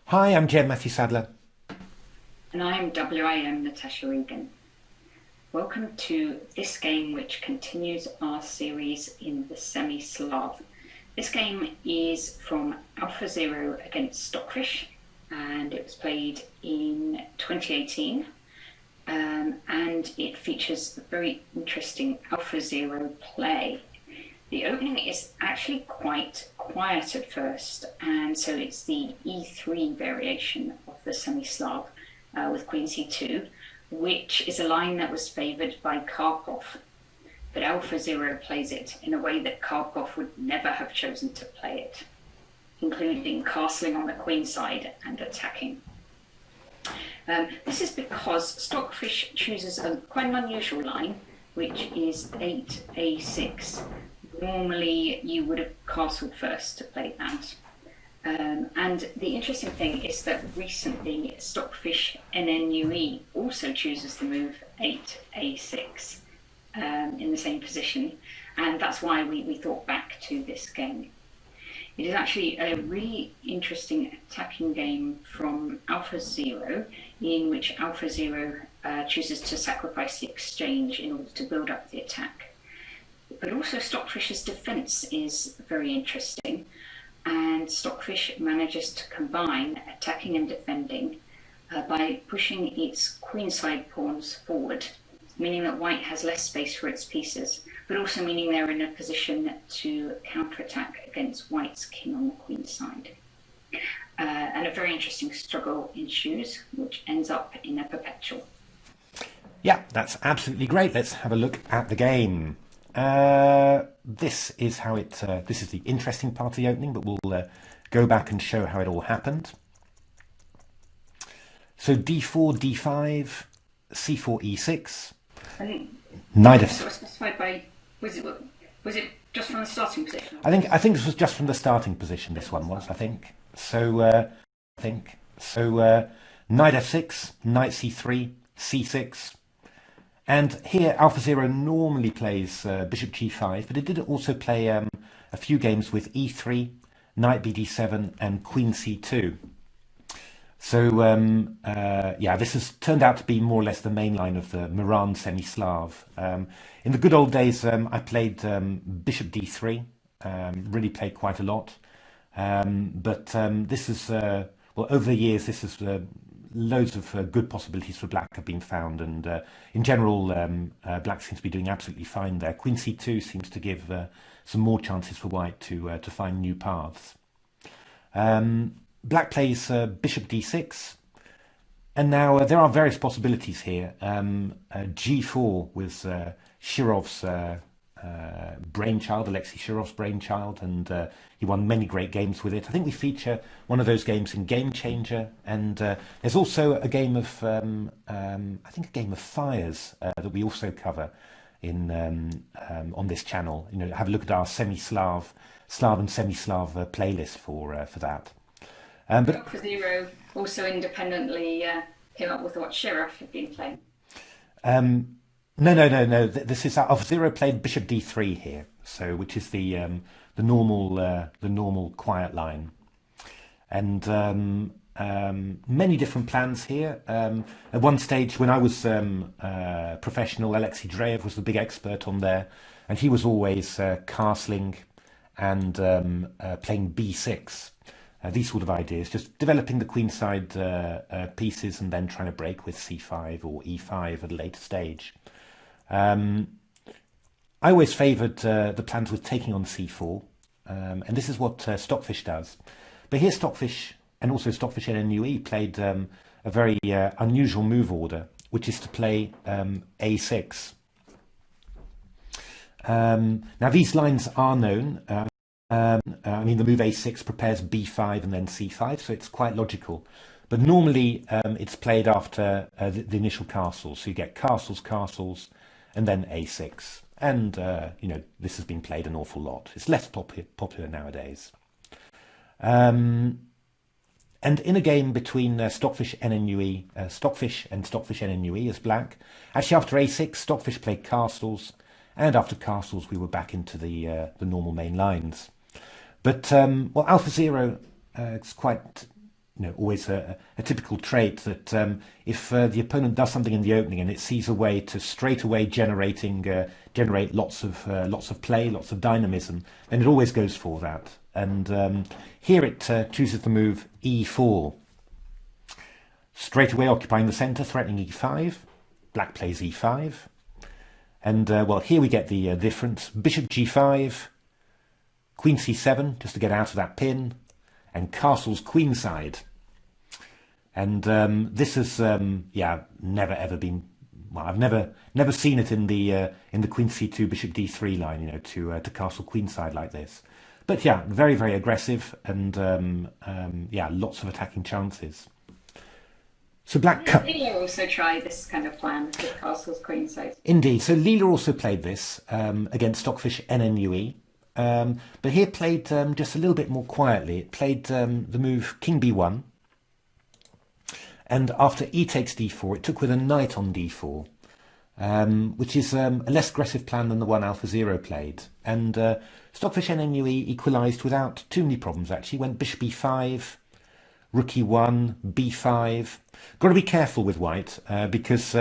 Hi, I'm Jim Matthew Sadler. And I'm WIM Natasha Regan. Welcome to this game, which continues our series in the Semi-Slav. This game is from AlphaZero against Stockfish, and it was played in 2018. And it features a very interesting AlphaZero play. The opening is actually quite quiet at first, and so it's the E3 variation of the Semi-Slav with Queen C2, which is a line that was favoured by Karpov. But AlphaZero plays it in a way that Karpov would never have chosen to play it, including castling on the queenside and attacking. This is because Stockfish chooses quite an unusual line, which is 8a6. Normally you would have castled first to play that. And the interesting thing is that recently Stockfish NNUE also chooses the move 8a6 in the same position, and that's why we thought back to this game. It is actually a really interesting attacking game from AlphaZero, in which AlphaZero chooses to sacrifice the exchange in order to build up the attack. But also Stockfish's defense is very interesting, and Stockfish manages to combine attacking and defending by pushing its queenside pawns forward, meaning that white has less space for its pieces, but also meaning they're in a position to counterattack against white's king on the queenside. And a very interesting struggle ensues, which ends up in a perpetual. Yeah, that's absolutely great. Let's have a look at the game. This is how it. This is the interesting part of the opening, but we'll go back and show how it all happened. So d4, d5, c4, e6. I think Knight sort of specified by was it just from the starting position? I think this was just from the starting position. This one was, I think. So knight f6, knight c3, c6. And here AlphaZero normally plays bishop g5, but it did also play a few games with e3, knight bd7 and queen c2. So yeah, this has turned out to be more or less the main line of the Meran Semi-Slav. In the good old days, I played bishop d3, really played quite a lot. But this is, well, over the years, this is loads of good possibilities for black have been found, and in general black seems to be doing absolutely fine there. Queen c2 seems to give some more chances for white to find new paths. Black plays bishop d6, and now there are various possibilities here. G4 was Shirov's brainchild, Alexei Shirov's brainchild, and he won many great games with it. I think we feature one of those games in Game Changer, and there's also a game of, I think a game of fires that we also cover in on this channel. You know, have a look at our Semi-Slav, Slav and Semi-Slav playlist for that. But AlphaZero also independently came up with what Shirov had been playing. No. This is AlphaZero played bishop d3 here, so which is the normal quiet line, and many different plans here. At one stage, when I was professional, Alexei Dreyev was the big expert on there, and he was always castling and playing b6. These sort of ideas, just developing the queenside pieces and then trying to break with c5 or e5 at a later stage. I always favoured the plans with taking on c4, and this is what Stockfish does. But here Stockfish and also Stockfish NNUE played a very unusual move order, which is to play a6. Now these lines are known. I mean, the move a6 prepares b5 and then c5, so it's quite logical. But normally it's played after the initial castles. So you get castles, and then a6. And, you know, this has been played an awful lot. It's less popular nowadays. And in a game between Stockfish NNUE, Stockfish and Stockfish NNUE as black, actually after a6, Stockfish played castles, and after castles we were back into the normal main lines. But well, AlphaZero is quite always a typical trait that if the opponent does something in the opening and it sees a way to straight away generate lots of play, lots of dynamism, then it always goes for that. And here it chooses the move e4, straight away occupying the centre, threatening e5. Black plays e5, and well, here we get the difference: bishop g5, queen c7, just to get out of that pin, and castles queenside. And this has never ever been, well, I've never seen it in the queen c2 bishop d3 line, to castle queenside like this. But yeah, very, very aggressive, and lots of attacking chances. So black. Leela also tried this kind of plan with castles queenside. Indeed. So Leela also played this against Stockfish NNUE, but here played just a little bit more quietly. It played the move king b1, and after e takes d4, it took with a knight on d4, which is a less aggressive plan than the one AlphaZero played. And Stockfish NNUE equalised without too many problems, actually. Went bishop e5, rook e1, b5. Got to be careful with white because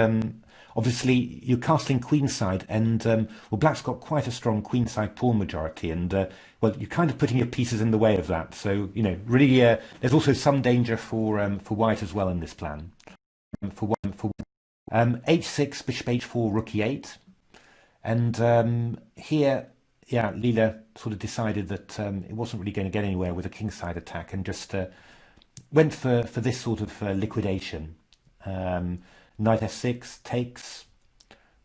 obviously you're castling queenside, and well, black's got quite a strong queenside pawn majority, and well, you're kind of putting your pieces in the way of that. So really, there's also some danger for white as well in this plan. H6, bishop h4, rook e8, and here, yeah, Leela sort of decided that it wasn't really going to get anywhere with a kingside attack, and just went for this sort of liquidation. Knight f6 takes,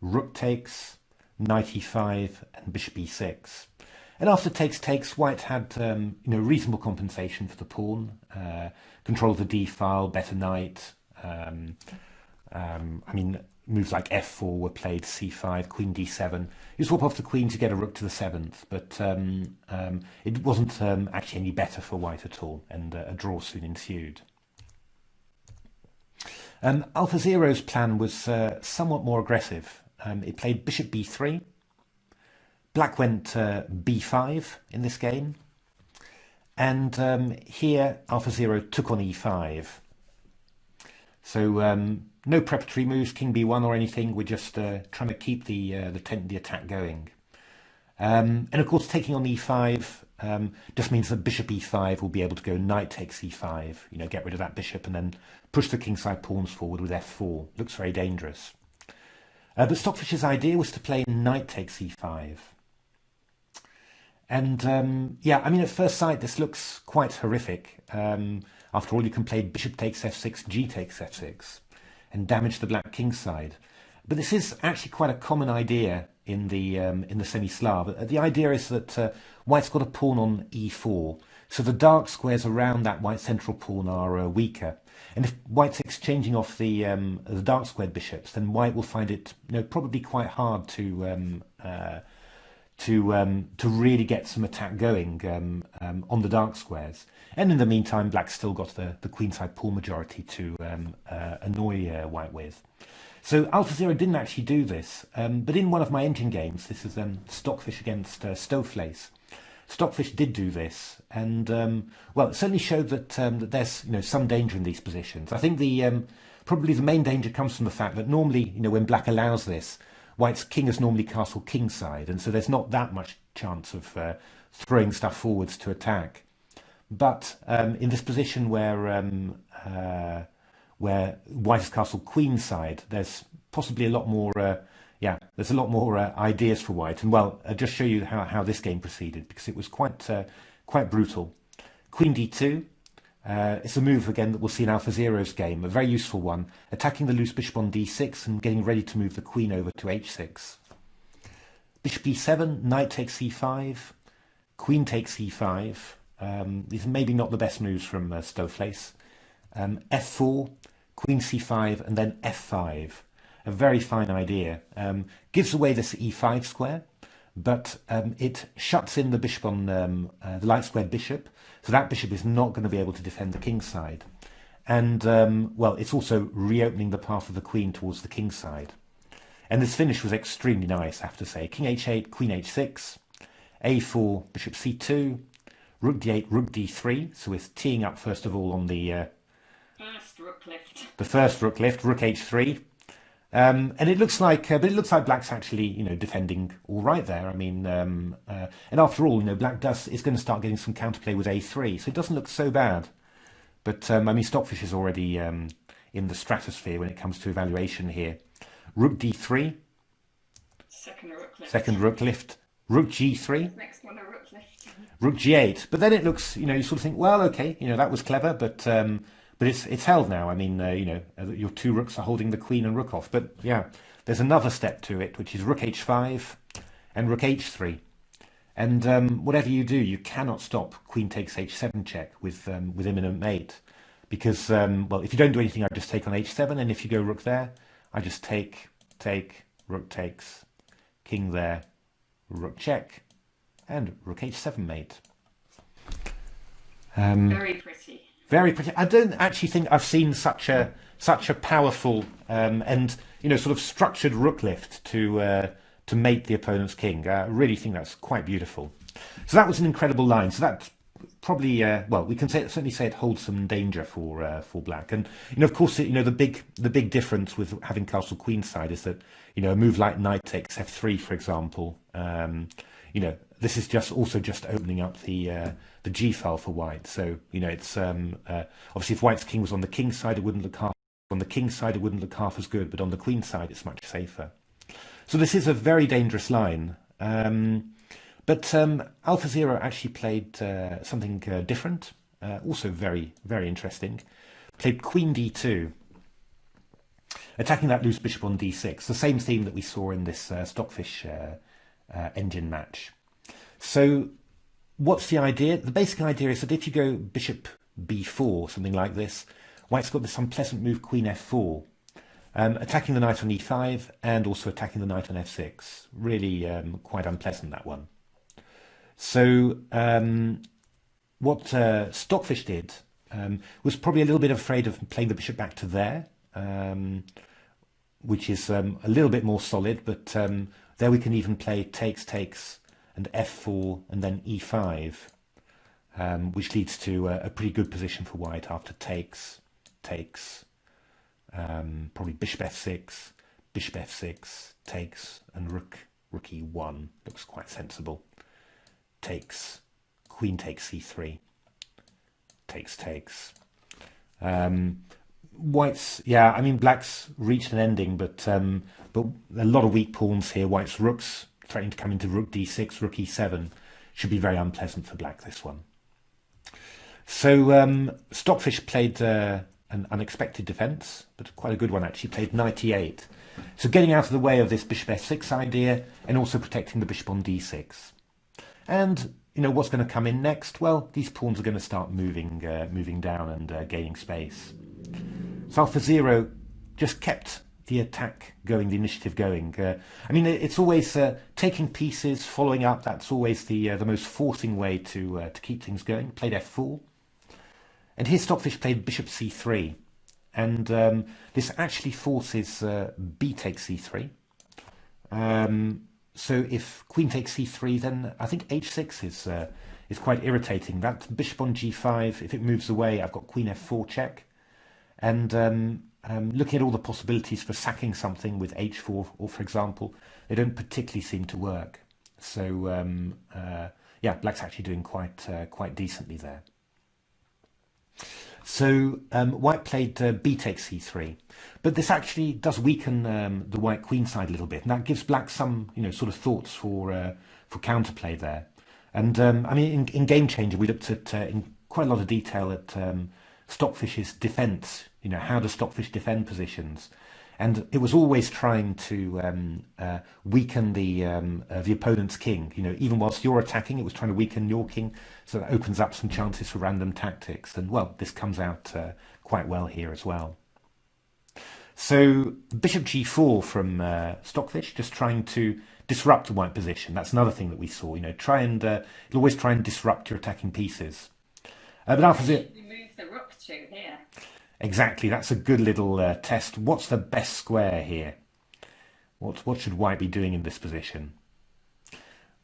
rook takes, knight e5, and bishop e6. And after takes, white had reasonable compensation for the pawn, control of the d file, better knight. Moves like f4 were played, c5, queen d7. You swap off the queen to get a rook to the 7th, but it wasn't actually any better for white at all, and a draw soon ensued. AlphaZero's plan was somewhat more aggressive. It played bishop b3. Black went b5 in this game, and here AlphaZero took on e5. So no preparatory moves, king b1 or anything. We're just trying to keep the attack going. And of course, taking on e5 just means that bishop e5 will be able to go knight takes e5. Get rid of that bishop and then push the kingside pawns forward with f4. Looks very dangerous. But Stockfish's idea was to play knight takes e5. And at first sight, this looks quite horrific. After all, you can play bishop takes f6, g takes f6, and damage the black kingside. But this is actually quite a common idea in the semi-Slav. The idea is that white's got a pawn on e4, so the dark squares around that white central pawn are weaker. And if white's exchanging off the dark squared bishops, then white will find it probably quite hard to really get some attack going on the dark squares. And in the meantime, black's still got the queenside pawn majority to annoy white with. So AlphaZero didn't actually do this, but in one of my engine games, this is Stockfish against Stoveface, Stockfish did do this, and well, it certainly showed that that there's some danger in these positions. I think probably the main danger comes from the fact that normally when black allows this, white's king is normally castled kingside, and so there's not that much chance of throwing stuff forwards to attack. But in this position where white is castled queenside, there's possibly a lot more. There's a lot more ideas for white, and well, I'll just show you how this game proceeded, because it was quite brutal. Queen d2. It's a move again that we'll see in AlphaZero's game, a very useful one, attacking the loose bishop on d6 and getting ready to move the queen over to h6. Bishop e7, knight takes e5, queen takes e5. These are maybe not the best moves from Stoveface. f4, queen c5, and then f5. A very fine idea. Gives away this e5 square, but it shuts in the bishop on the light squared bishop, so that bishop is not going to be able to defend the kingside. And, well, it's also reopening the path of the queen towards the kingside. And this finish was extremely nice, I have to say. King h8, queen h6, a4, bishop c2, rook d8, rook d3. So we're teeing up, first of all, on the first rook lift. The first rook lift, rook h3. And it looks like, but it looks like black's actually, defending all right there. I mean, and after all, black is going to start getting some counterplay with a3, so it doesn't look so bad. But I mean, Stockfish is already in the stratosphere when it comes to evaluation here. Rook d3. Second rook lift. Second rook lift. Rook g3. Next one, a rook lift. Rook g8. But then it looks, you sort of think, well, okay, that was clever, but it's held now. I mean, your two rooks are holding the queen and rook off. But yeah, there's another step to it, which is rook h5 and rook h3. And whatever you do, you cannot stop queen takes h7 check with imminent mate. Because, well, if you don't do anything, I just take on h7. And if you go rook there, I just take, rook takes, king there, rook check, and rook h7 mate. Very pretty. Very pretty. I don't actually think I've seen such a powerful and sort of structured rook lift to mate the opponent's king. I really think that's quite beautiful. So that was an incredible line. So that probably well, we can certainly say it holds some danger for black. And of course, the big difference with having castle queenside is that a move like knight takes f3, for example. This is just opening up the G file for white. So it's obviously if white's king was on the king side, it wouldn't look half on the king side. It wouldn't look half as good, but on the queen side, it's much safer. So this is a very dangerous line. But AlphaZero actually played something different, also very, very interesting. Played queen d2, attacking that loose bishop on d6, the same theme that we saw in this Stockfish engine match. So what's the idea? The basic idea is that if you go bishop b4, something like this, white's got this unpleasant move queen f4, attacking the knight on e5 and also attacking the knight on f6. Really quite unpleasant, that one. So what Stockfish did was probably a little bit afraid of playing the bishop back to there, which is a little bit more solid, but there we can even play takes, and f4, and then e5, which leads to a pretty good position for white after takes, probably bishop f6, takes, and rook e1. Looks quite sensible. Takes, queen takes c3, takes. White's, yeah, I mean, black's reached an ending, but a lot of weak pawns here. White's rooks threatening to come into rook d6, rook e7. Should be very unpleasant for black, this one. So Stockfish played an unexpected defence, but quite a good one actually. Played knight e8. So getting out of the way of this bishop f6 idea, and also protecting the bishop on d6. And what's going to come in next? Well, these pawns are going to start moving down and gaining space. So AlphaZero just kept the attack going, the initiative going. I mean, it's always taking pieces, following up. That's always the most forcing way to keep things going. Played f4, and here Stockfish played bishop c3, and this actually forces b takes c3. So if queen takes c3, then I think h6 is quite irritating. That bishop on g5, if it moves away, I've got queen f4 check. And looking at all the possibilities for sacking something with h4, or for example, they don't particularly seem to work. So yeah, black's actually doing quite decently there. So white played b takes c3, but this actually does weaken the white queen side a little bit, and that gives black some sort of thoughts for counterplay there. And I mean, in Game Changer, we looked at in quite a lot of detail at Stockfish's defence. How does Stockfish defend positions? And it was always trying to weaken the opponent's king. Even whilst you're attacking, it was trying to weaken your king, so that opens up some chances for random tactics. And well, this comes out quite well here as well. So bishop g4 from Stockfish, just trying to disrupt the white position. That's another thing that we saw. You'll always try and disrupt your attacking pieces. But AlphaZero, You move the rook to here. Exactly, that's a good little test. What's the best square here? What should white be doing in this position?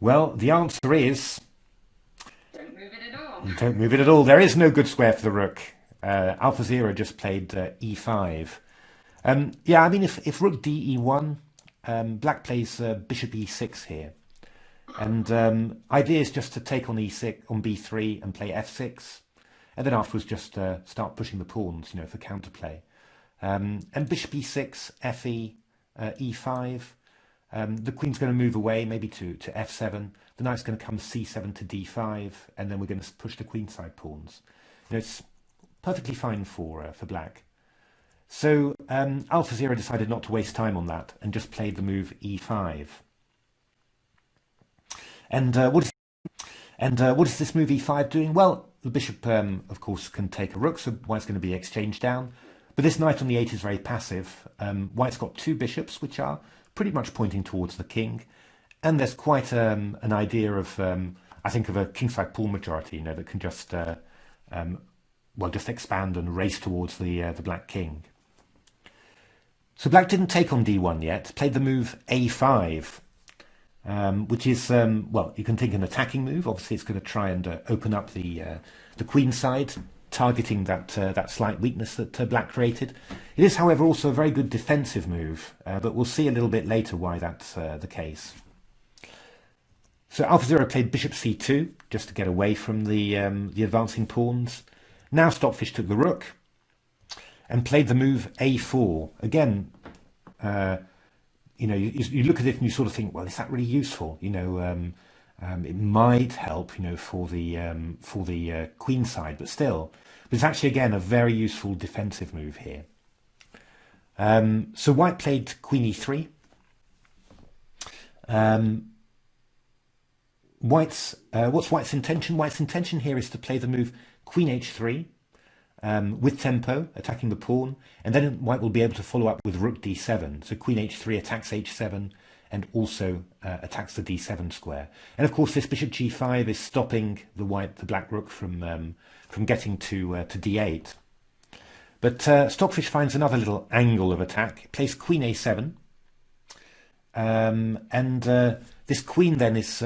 Well, the answer is... Don't move it at all. Don't move it at all. There is no good square for the rook. AlphaZero just played e5. Yeah, I mean, if rook d e1, black plays bishop e6 here. And idea is just to take on e6, on b3 and play f6. And then afterwards just start pushing the pawns, for counterplay. And bishop e6, fe, e5. The queen's going to move away, maybe to f7. The knight's going to come c7 to d5, and then we're going to push the queenside pawns. It's perfectly fine for black. So AlphaZero decided not to waste time on that and just played the move e5. And what is this move e5 doing? Well, the bishop, of course, can take a rook, so white's going to be exchanged down. But this knight on the 8 is very passive. White's got two bishops, which are pretty much pointing towards the king. And there's quite an idea of, I think, of a kingside pawn majority, that can just, just expand and race towards the black king. So black didn't take on d1 yet, played the move a5, which is, you can think an attacking move. Obviously, it's going to try and open up the queen side, targeting that slight weakness that black created. It is, however, also a very good defensive move, but we'll see a little bit later why that's the case. So AlphaZero played bishop c2 just to get away from the advancing pawns. Now Stockfish took the rook and played the move a4. Again, you look at it and you sort of think, well, is that really useful? It might help, for the queen side, but still, it's actually again a very useful defensive move here. So white played queen e3. What's white's intention? White's intention here is to play the move queen h3 with tempo, attacking the pawn, and then white will be able to follow up with rook d7. So queen h3 attacks h7 and also attacks the d7 square. And of course, this bishop g5 is stopping the black rook from getting to d8. But Stockfish finds another little angle of attack. It plays queen a7, and this queen then is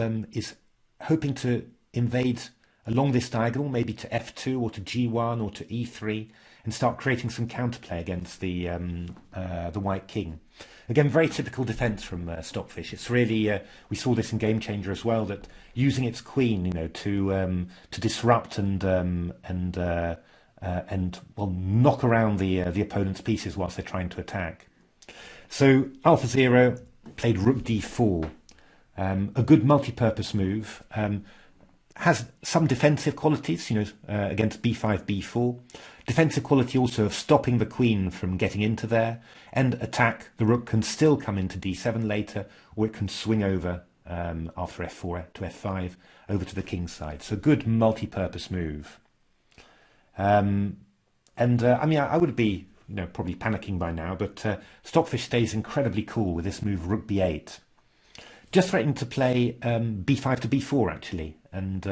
hoping to invade along this diagonal, maybe to f2 or to g1 or to e3, and start creating some counterplay against the white king. Again, very typical defense from Stockfish. It's really we saw this in Game Changer as well, that using its queen, to disrupt and knock around the opponent's pieces whilst they're trying to attack. So AlphaZero played rook d4, a good multi-purpose move. Has some defensive qualities, against b5, b4. Defensive quality also of stopping the queen from getting into there, and attack. The rook can still come into d7 later, or it can swing over after f4 to f5 over to the king side. So good multi-purpose move. I would be probably panicking by now, but Stockfish stays incredibly cool with this move rook b8. Just threatening to play b5 to b4 actually, and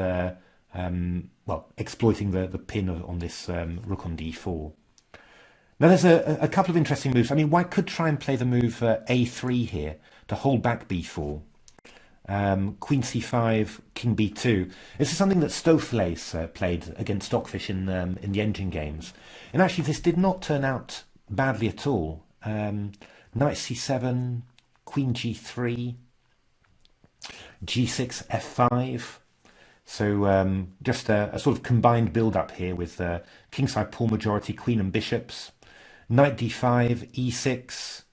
exploiting the pin on this rook on d4. Now there's a couple of interesting moves. I mean, white could try and play the move a3 here to hold back b4. Queen c5, king b2. This is something that Stockfish played against Stockfish in the engine games, and actually this did not turn out badly at all. Knight c7, queen g3, g6, f5. So just a sort of combined build-up here with kingside pawn majority, queen and bishops. Knight d5, e6,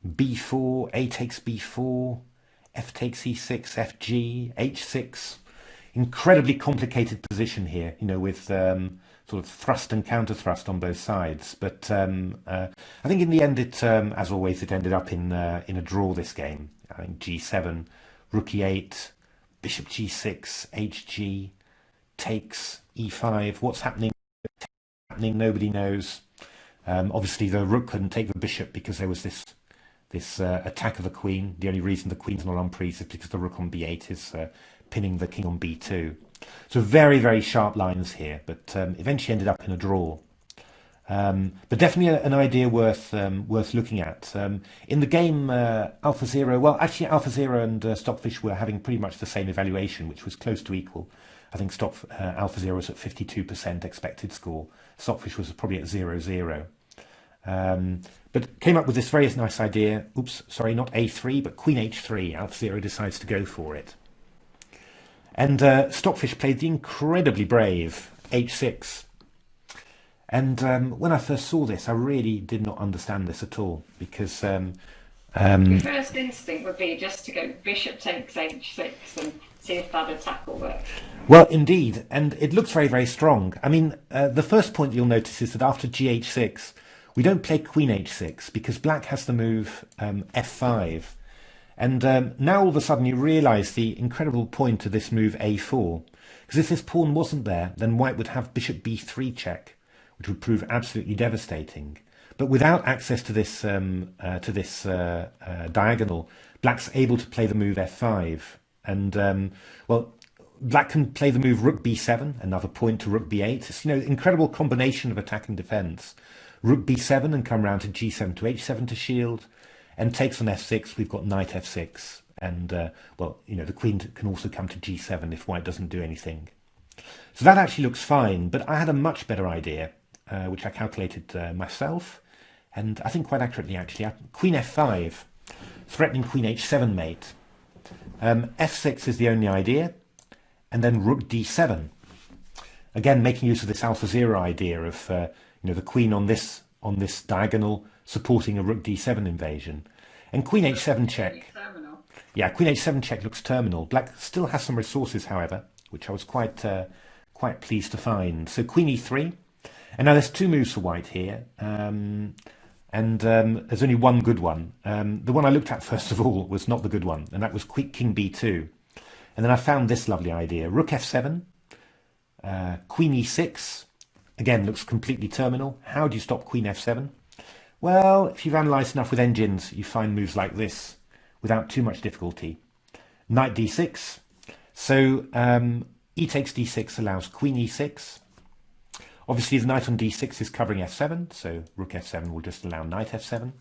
b4, a takes b4, f takes e6, fg, h6. Incredibly complicated position here, with sort of thrust and counter thrust on both sides. But I think in the end, as always, it ended up in a draw. This game, I think g7, rook e8, bishop g6, hg, takes e5. What's happening? Nobody knows. Obviously, the rook couldn't take the bishop because there was this attack of the queen. The only reason the queen's not on prise is because the rook on b8 is pinning the king on b2. So very, very sharp lines here, but eventually ended up in a draw. But definitely an idea worth looking at. In the game AlphaZero, well, actually AlphaZero and Stockfish were having pretty much the same evaluation, which was close to equal. I think AlphaZero was at 52% expected score. Stockfish was probably at 0-0. But came up with this very nice idea. Oops, sorry, not A3, but Queen H3. AlphaZero decides to go for it. And Stockfish played the incredibly brave H6. And when I first saw this, I really did not understand this at all, because your first instinct would be just to go bishop takes H6 and see if that attack will work. Well, indeed, and it looks very, very strong. I mean, the first point you'll notice is that after GH6, we don't play Queen H6 because black has the move F5. And now all of a sudden you realise the incredible point of this move A4. Because if this pawn wasn't there, then white would have bishop B3 check, which would prove absolutely devastating. But without access to this diagonal, black's able to play the move F5. And, well, black can play the move rook B7, another point to rook B8. It's, you know, incredible combination of attack and defence. Rook B7 and come round to G7 to H7 to shield. And takes on F6, we've got knight F6. And, well, you know, the queen can also come to G7 if white doesn't do anything. So that actually looks fine, but I had a much better idea, which I calculated myself. And I think quite accurately, actually. Queen F5, threatening Queen H7 mate. F6 is the only idea. And then rook D7. Again, making use of this AlphaZero idea of, you know, the queen on this diagonal supporting a rook D7 invasion. And Queen H7 check. Yeah, Queen H7 check looks terminal. Black still has some resources, however, which I was quite pleased to find. So Queen E3. And now there's two moves for white here. And there's only one good one. The one I looked at first of all was not the good one, and that was King B2. And then I found this lovely idea. Rook F7, Queen E6. Again, looks completely terminal. How do you stop Queen F7? Well, if you've analysed enough with engines, you find moves like this without too much difficulty. Knight D6. So E takes D6 allows Queen E6. Obviously, the knight on D6 is covering F7, so rook F7 will just allow knight F7.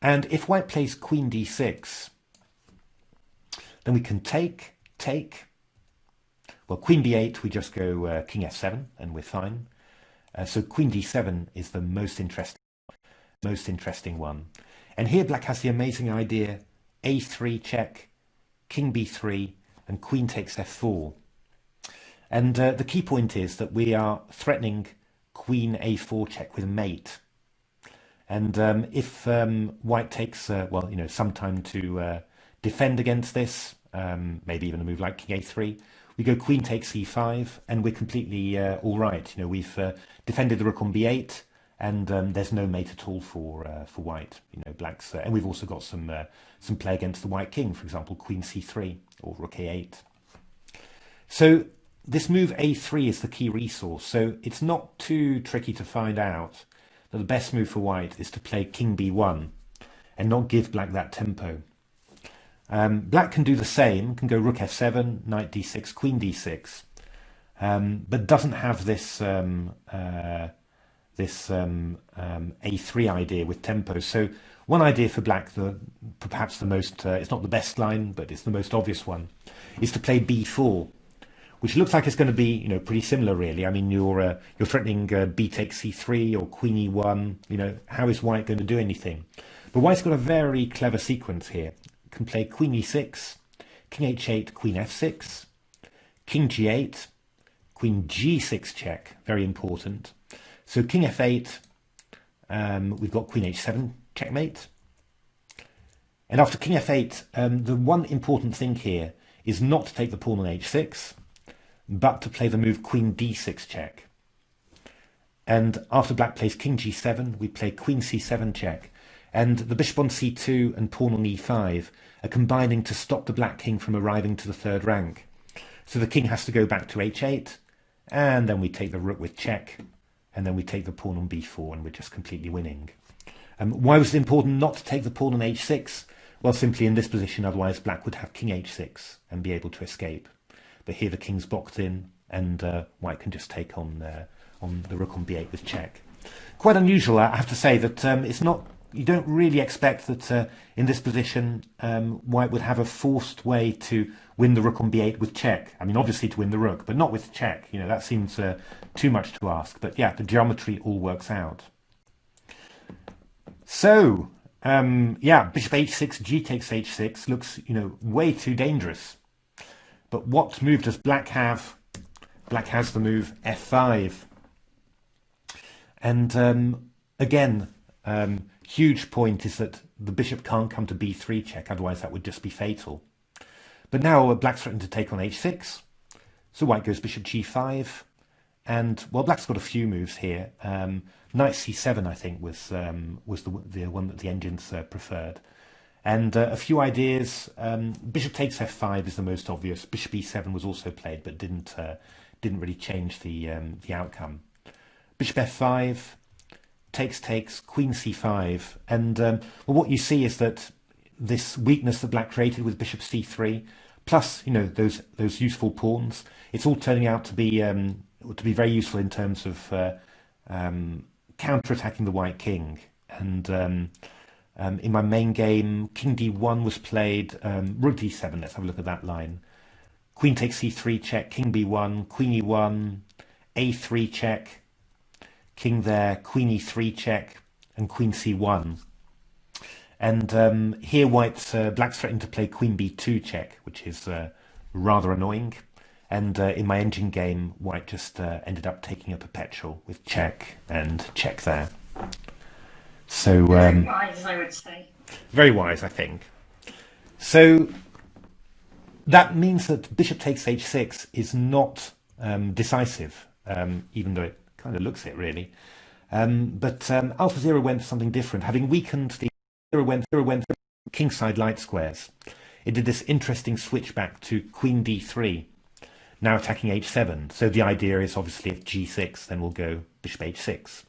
And if white plays Queen D6, then we can take. Well, Queen B8, we just go King F7, and we're fine. So Queen D7 is the most interesting one. And here black has the amazing idea, A3 check, King B3, and Queen takes F4. And the key point is that we are threatening Queen A4 check with mate. And if white takes, well, you know, some time to defend against this, maybe even a move like King A3, we go Queen takes E5, and we're completely all right. You know, we've defended the rook on B8, and there's no mate at all for white. You know, black's, and we've also got some play against the white king, for example, Queen C3 or rook A8. So this move A3 is the key resource. So it's not too tricky to find out that the best move for white is to play King B1 and not give black that tempo. Black can do the same, can go rook F7, knight D6, Queen D6, but doesn't have this A3 idea with tempo. So one idea for black, perhaps the most, it's not the best line, but it's the most obvious one, is to play B4, which looks like it's going to be, you know, pretty similar, really. I mean, you're threatening B takes C3 or Queen E1. You know, how is white going to do anything? But white's got a very clever sequence here. Can play Queen E6, King H8, Queen F6, King G8, Queen G6 check, very important. So King F8, we've got Queen H7 checkmate. And after King F8, the one important thing here is not to take the pawn on H6, but to play the move Queen D6 check. And after black plays King G7, we play Queen C7 check. And the bishop on C2 and pawn on E5 are combining to stop the black king from arriving to the third rank. So the king has to go back to H8, and then we take the rook with check, and then we take the pawn on B4, and we're just completely winning. Why was it important not to take the pawn on H6? Well, simply in this position, otherwise black would have King H6 and be able to escape. But here the king's blocked in, and white can just take on on the rook on b8 with check. Quite unusual, I have to say, that it's not. You don't really expect that in this position white would have a forced way to win the rook on b8 with check. I mean, obviously to win the rook, but not with check. You know, that seems too much to ask. But yeah, the geometry all works out. So yeah, bishop h6, g takes h6 looks, you know, way too dangerous. But what move does black have? Black has the move f5. And again, huge point is that the bishop can't come to b3 check, otherwise that would just be fatal. But now black's threatened to take on h6, so white goes bishop g5, and well, black's got a few moves here. Knight c7, I think, was the one that the engines preferred, and a few ideas. Bishop takes f5 is the most obvious. Bishop e7 was also played, but didn't really change the outcome. Bishop f5. Takes, queen c5, and well, what you see is that this weakness that black created with bishop c3, plus, you know, those useful pawns, it's all turning out to be very useful in terms of counter-attacking the white king. And in my main game, king d1 was played, rook d7. Let's have a look at that line. Queen takes c3 check, king b1, queen e1, a3 check. King there, queen e3 check, and queen c1. And here white's black's threatening to play queen b2 check, which is rather annoying. And in my engine game, white just ended up taking a perpetual with check and check there. So very wise, I would say. Very wise, I think. So that means that bishop takes h6 is not decisive, even though it kind of looks it really, but AlphaZero went for something different. Having weakened the went for kingside light squares, it did this interesting switch back to queen d3, now attacking h7. So the idea is obviously if g6, then we'll go bishop h6.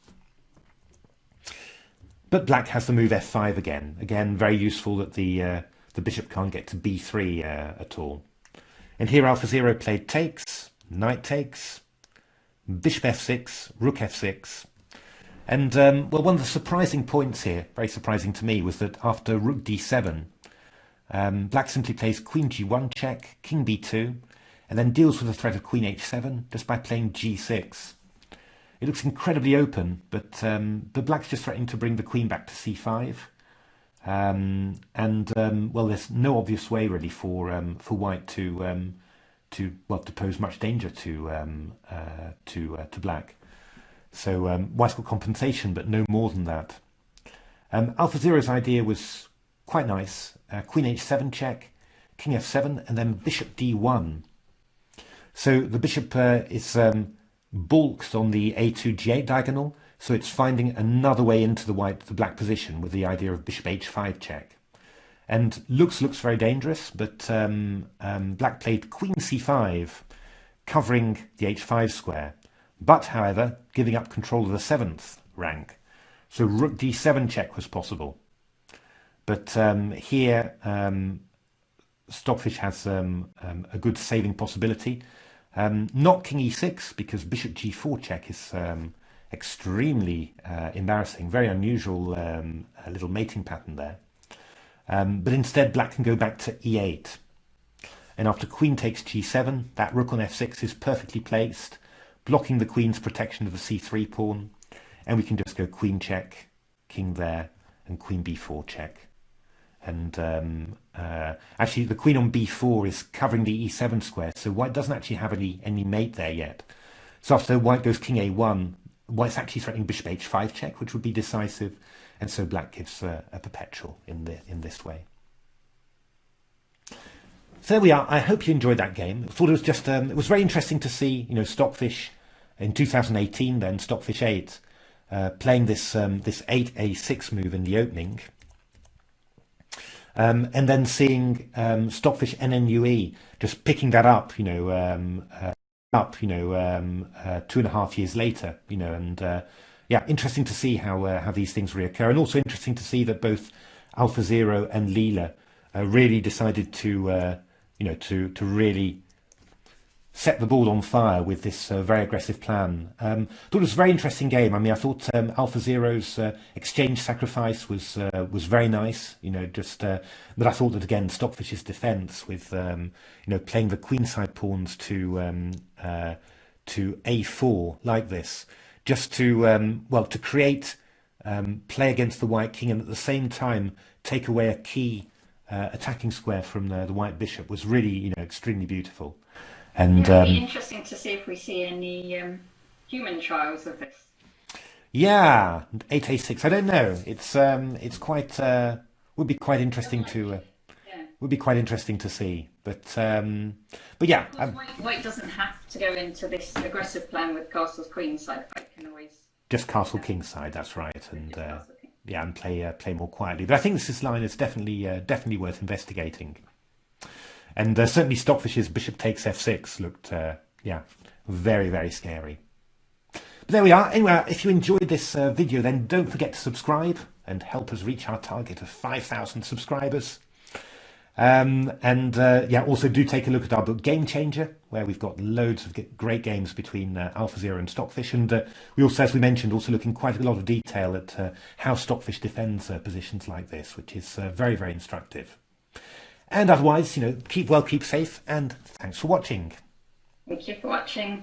But black has the move f5 again. Again, very useful that the bishop can't get to b3 at all. And here AlphaZero played takes, knight takes, bishop f6, rook f6, and well, one of the surprising points here, very surprising to me, was that after rook d7, black simply plays queen g1 check, king b2, and then deals with the threat of queen h7 just by playing g6. It looks incredibly open, but black's just threatening to bring the queen back to c5, well, there's no obvious way really for white to pose much danger to black. So white's got compensation, but no more than that. AlphaZero's idea was quite nice. Queen h7 check, king f7, and then bishop d1. So the bishop is balked on the a2 g8 diagonal, so it's finding another way into the black position with the idea of bishop h5 check. And looks very dangerous, but black played queen c5, covering the h5 square, but, however, giving up control of the 7th rank. So rook d7 check was possible. But here, Stockfish has a good saving possibility. Not king e6, because bishop g4 check is extremely embarrassing, very unusual little mating pattern there. But instead, black can go back to e8. And after queen takes g7, that rook on f6 is perfectly placed, blocking the queen's protection of the c3 pawn. And we can just go queen check, king there, and queen b4 check. And actually, the queen on b4 is covering the e7 square, so white doesn't actually have any mate there yet. So after white goes king a1, white's actually threatening bishop h5 check, which would be decisive. And so black gives a perpetual in this way. So there we are. I hope you enjoyed that game. I thought it was just it was very interesting to see, you know, Stockfish in 2018, then Stockfish 8, playing this 8a6 move in the opening, and then seeing Stockfish NNUE just picking that up, 2.5 years later, and yeah, interesting to see how these things reoccur, and also interesting to see that both AlphaZero and Leela really decided to really set the board on fire with this very aggressive plan. Thought it was a very interesting game. I mean, I thought AlphaZero's exchange sacrifice was very nice. You know, but I thought that again, Stockfish's defence with you know, playing the queenside pawns to A4 like this, just to well, to create play against the white king and at the same time take away a key attacking square from the white bishop was really, you know, extremely beautiful. And yeah, it'll be interesting to see if we see any human trials of this. Yeah, 8A6. I don't know. It's quite would be quite interesting to would be quite interesting to see. But yeah, white doesn't have to go into this aggressive plan with castles queenside. White can always just castle kingside. That's right, and yeah, and play more quietly. But I think this line is definitely worth investigating. And certainly Stockfish's bishop takes f6 looked, yeah, very, very scary. But there we are. Anyway, if you enjoyed this video, then don't forget to subscribe and help us reach our target of 5,000 subscribers. Yeah, also do take a look at our book Game Changer, where we've got loads of great games between AlphaZero and Stockfish. And we also, as we mentioned, also look in quite a lot of detail at how Stockfish defends positions like this, which is very, very instructive. And otherwise, you know, keep well, keep safe, and thanks for watching. Thank you for watching.